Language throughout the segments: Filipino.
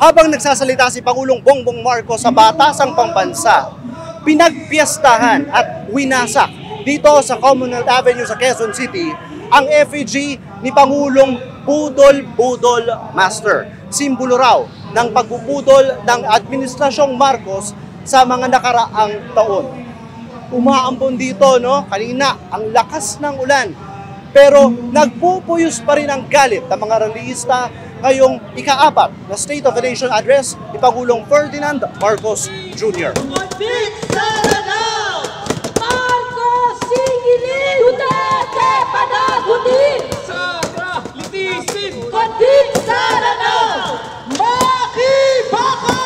Habang nagsasalita si Pangulong Bongbong Marcos sa batasang pambansa, pinagpiestahan at winasak dito sa Commonwealth Avenue sa Quezon City ang effigy ni Pangulong Budol-Budol Master. Simbolo raw ng pagbubudol ng Administrasyong Marcos sa mga nakaraang taon. Umaambon dito, no? Kanina, ang lakas ng ulan. Pero nagpupuyos pa rin ang galit ng mga rallyista ngayong ika-4 na State of the Nation Address ni Pangulong Ferdinand Marcos Jr. Marcos, singilin! Duterte, panagutin! Sara, litisin! Kondit sana na! Makibaka!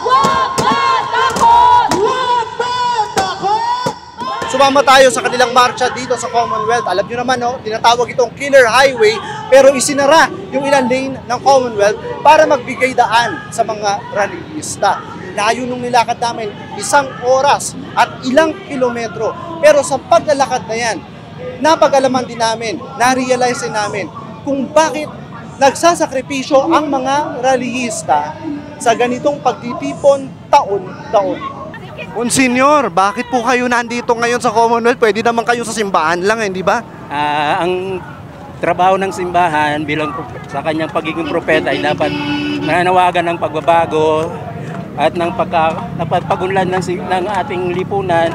Huwag matakot! Huwag matakot! Sumama tayo sa kanilang marcha dito sa Commonwealth. Alam nyo naman, no, tinatawag itong Killer Highway, pero isinara yung ilang lane ng Commonwealth para magbigay daan sa mga rallyista. Layo nung nilakad namin, 1 oras at ilang kilometro. Pero sa paglalakad na yan, napag-alaman din namin, na-realize din namin kung bakit nagsasakripisyo ang mga rallyista sa ganitong pagtitipon taon-taon. Monsignor, bakit po kayo nandito ngayon sa Commonwealth? Pwede naman kayo sa simbahan lang, hindi ba? Ang trabaho ng simbahan bilang sa kanyang pagiging propeta ay dapat nananawagan ng pagbabago at ng pagunlad ng ating lipunan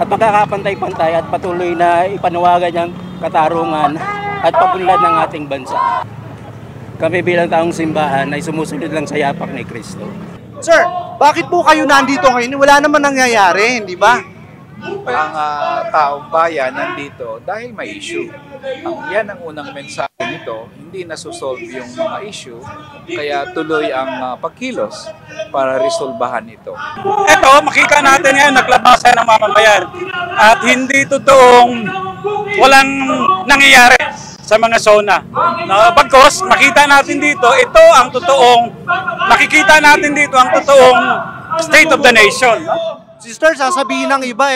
at magkakapantay-pantay at patuloy na ipanawagan niyang katarungan at pagunlad ng ating bansa. Kami bilang taong simbahan ay sumusunod lang sa yapak ni Kristo. Sir, bakit po kayo nandito ngayon? Wala naman nangyayari, hindi ba? Ang taong bayan nandito dahil may issue. Yan ang unang mensahe nito, hindi nasusolve yung mga issue, kaya tuloy ang pagkilos para resolbahan ito. Ito, makita natin yan, naglabasan ng mamamayan. At hindi totoong walang nangyayari sa mga zona. Bagkos, makita natin dito, ito ang totoong, makikita natin dito ang totoong state of the nation. Sister, sasabihin ng iba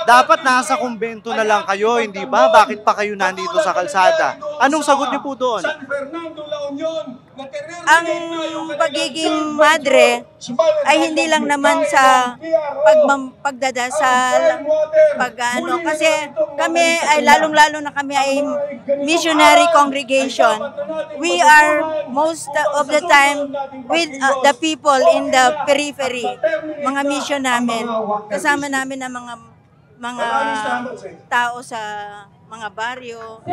dapat nasa kumbento na lang kayo, hindi ba? Bakit pa kayo nandito sa kalsada? Anong sagot niyo po doon? Ang pagiging madre ay hindi lang naman sa pagdadasal, kasi kami ay lalong-lalo na kami ay missionary congregation. We are most of the time with the people in the periphery, mga mission namin. Kasama namin ang mga tao sa mga baryo.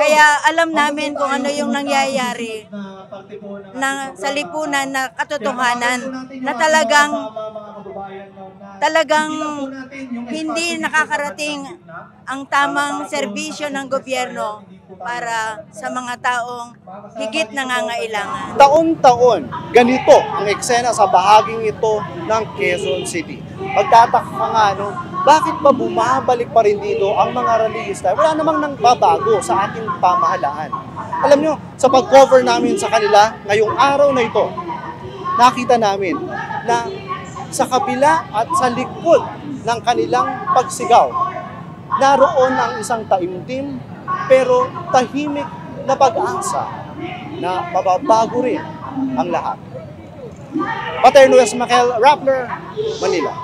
Kaya alam namin kung ano yung nangyayari sa lipunan na katotohanan na talagang hindi nakakarating ang tamang serbisyo ng gobyerno para sa mga taong higit nangangailangan. Taon-taon, ganito ang eksena sa bahaging ito ng Quezon City. Magtataka ka nga, no? Bakit ba bumabalik pa rin dito ang mga rallyista? Wala namang nang babago sa ating pamahalaan. Alam nyo, sa pag-cover namin sa kanila ngayong araw na ito, nakita namin na sa kabila at sa likod ng kanilang pagsigaw, naroon ang isang taimtim pero tahimik na pag-asa na mababago rin ang lahat. Paterno Esmael, Rappler, Manila.